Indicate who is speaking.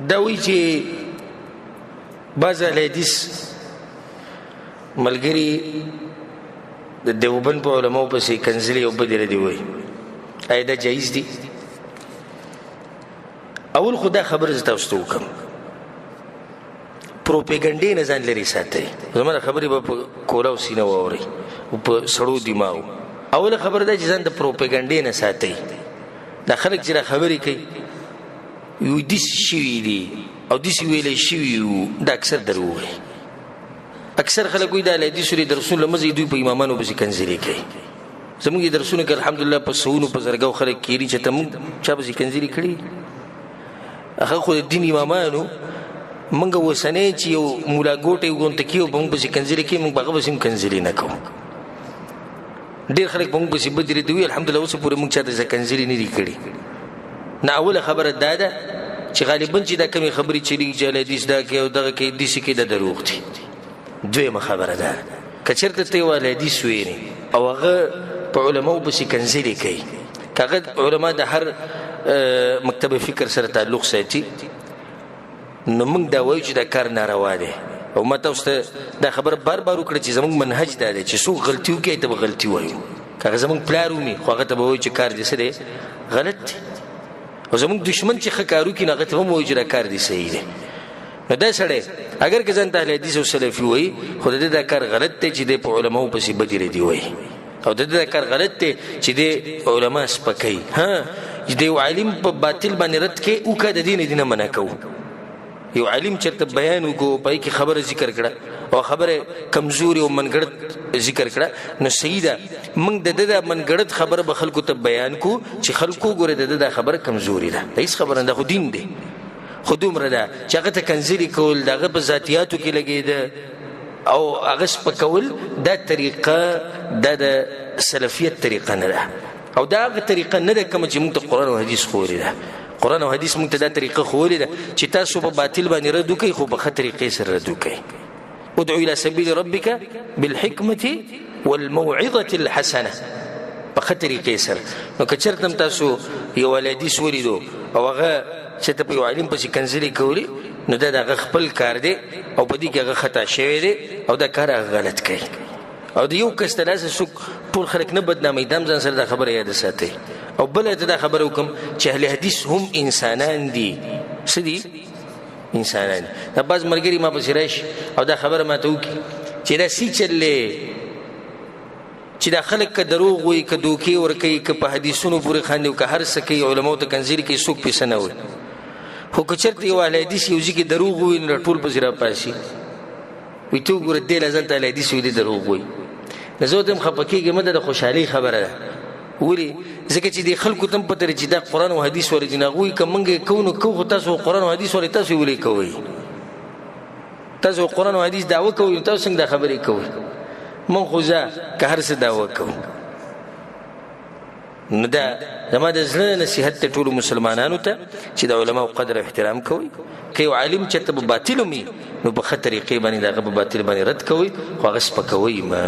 Speaker 1: دا وایي چې بعض اهل حدیث ملګري د دیوبند په علماو پسې کنځلې او بدې ردې وایي. آیا دا جایز دي؟ اول خو دا خبره زه تاسو ته وکړم، پروپیګنډې نه ځان لرې ساتئ. زما د خبرې به په کوله او سینه واورئ او په سړو دماغو. اوله خبره ده چې ځان د پروپیګنډې نه ساتئ. دا خلک چې دا خبرې کوي یو داسې شوي دي او داسې ویلی شوي وو، دا اکثر دروغ وي. اکثر خلک وایي د اهل حدیثو د درسونو له مزې دوی په امامانو پسې کنځلې کوي. زموږ یې درسونه کې الحمدلله په سوونو په زرګو خلک کېري چې ته موږ چا پسې کنځلې کړي. هغه خو د دین امامانو موږ اوسنی چې یو مولا ګوټی غونته کېو په موږ پسې کنځلې کوي، موږ په هغه پسې هم کنځلې نه کوو. ډېر خلک په موږ پسې بدې ردې وي، الحمدلله اوسه پورې موږ چا ته کنځلې نه دي کړي. نه اوله خبره دا ده چې غالبا چې دا کمې خبرې چلېږي چې اهل حدیث دا کوي او دغه کوي داسې کوي، دا دروغ دي. دویمه خبره ده که چېرته ته یو اهل حدیث وینې او هغه په علماو پسې کنځلې کوي، که هغه علما د هر مکتب فکر سره تعلق ساتي، نو موږ دا وایو چې دا کار ناروا دی. او ما تاسو ته دا خبره بار بار وکړه چې زموږ منهج دا دی چې څوک غلطي وکړي ته به غلطي وایو. که هغه زموږ پلار ومي خو هغه ته به وایو چې کار دې څه دی غلط دی، او زموږ دشمن چې ښه کار وکړي نو هغه ته هم وایو چې دا کار دې صحیح دی. نو دا سړی اگر که ځان ته اهل حدیث او سلفي وایي خو د دې دا کار غلط دی چې دی په علماو پسې بدې ردې وایي، او د دې دا کار غلط دی چې دی علما سپکوي. چې د یو عالم په باطل باندې رد کوي وکړه، د دې نه دې نه منع کوو. یو عالم چېرته بیان وکړو پای کې خبره ذکر کړه او خبره کمزوري او منګړت ذکر کړه، نو صحیح ده موږ د ده دا منګړت خبره به خلکو ته بیان کړو چې خلکو ګوره د ده دا خبره کمزوري ده، دا هېڅ خبره نه ده، خو دین دی. خو دومره ده چې هغه ته کنځلې کول د هغه په ذاتیاتو کې لګېده او هغه سپکول، دا طریقه دا د سلفیت طریقه نه ده، او دا هغه طریقه نه ده کومه چې موږ ته قرآن او حدیث ښوولې ده. قرآن او حدیث موږ ته دا طریقه ښوولې ده چې تاسو په باطل باندې رد وکئ خو په ښه طریقې سره رد وکئ. ادعو الى سبیل ربک بالحکمة والموعظة الحسنه، په ښه طریقې سره. نو که چېرته هم تاسو یو اهل حدیث ولیدو او هغه چې ته په یو عالم پسې کنځلې کولې، نو دا د هغه خپل کار دی او په دې کې هغه خطا شوی دی او دا کار هغه غلط کوي. او د یو کس ته داسې څوک ټول خلک نه بدناموي، دا هم ځان سره دا خبره یاده ساتئ. او بله ته دا خبره وکړم چې اهل حدیث هم انسانان دي. څه دي؟ انسانان دي. دا بعض ملګري ما پسې راشي او دا خبره ماته وکړي چې دا سی چلې چې دا خلک که دروغ وایي که دوکې ورکوي که په حدیثونو پورې خاندي او که هر څه کوي علماو ته کنځلې کوي، څوک پې څه نه وایي. خو که چېرته یو اهل حدیث یو ځای کې دروغ وایي نو ټول پسې راپاسي، وایي ته وګوره دې له ځان ته اهل حدیث وایي دې دروغ وایي. نو زه ورته هم خفه کېږم، د خوشحالۍ خبره ده. ولې؟ ځکه چې دې خلکو ته هم پته لري چې دا قرآن او حدیث ولې دي. نو هغوی که موږ یې کوو نو کوو، خو تاسو قرآن او حدیث ولې تاسو یې ولې کوئ؟ تاسو قرآن او حدیث دعوه کوئ نو تاسو څنګه دا خبرې کوئ؟ موږ خو ځه که هر څه دعوه کوو. نو دا زما د زړه نصیحت ته ټولو مسلمانانو ته چې د علماو قدر احترام کوئ. که یو عالم چېرته په باطل ومي نو په ښه طریقې باندې د هغه په باطل باندې رد کوئ، خو هغه سپکوئ ما.